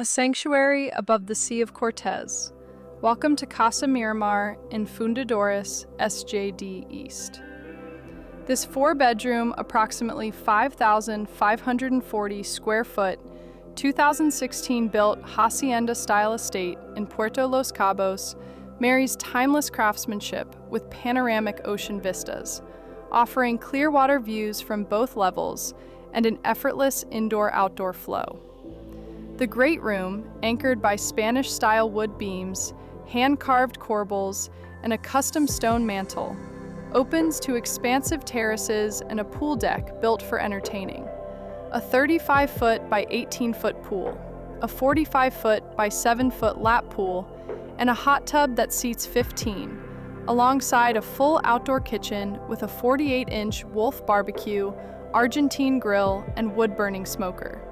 A sanctuary above the Sea of Cortez. Welcome to Casa Miramar in Fundadores, SJD East. This four-bedroom, approximately 5,540 square foot, 2016 built Hacienda-style estate in Puerto Los Cabos marries timeless craftsmanship with panoramic ocean vistas, offering clear water views from both levels and an effortless indoor-outdoor flow. The great room, anchored by Spanish-style wood beams, hand-carved corbels, and a custom stone mantel, opens to expansive terraces and a pool deck built for entertaining. A 35-foot by 18-foot pool, a 45-foot by 7-foot lap pool, and a hot tub that seats 15, alongside a full outdoor kitchen with a 48-inch Wolf barbecue, Argentine grill, and wood-burning smoker.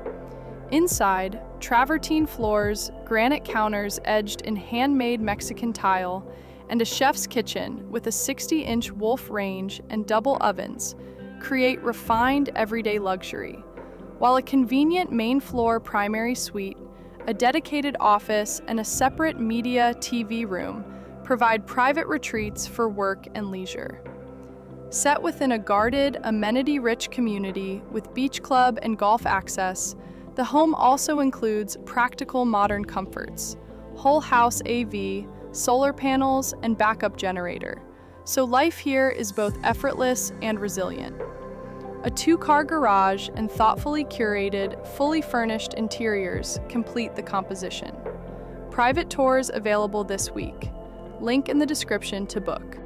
Inside, travertine floors, granite counters edged in handmade Mexican tile, and a chef's kitchen with a 60-inch Wolf range and double ovens create refined everyday luxury, while a convenient main floor primary suite, a dedicated office, and a separate media TV room provide private retreats for work and leisure. Set within a guarded, amenity-rich community with beach club and golf access, the home also includes practical modern comforts, whole house AV, solar panels, and backup generator, so life here is both effortless and resilient. A two-car garage and thoughtfully curated, fully furnished interiors complete the composition. Private tours available this week. Link in the description to book.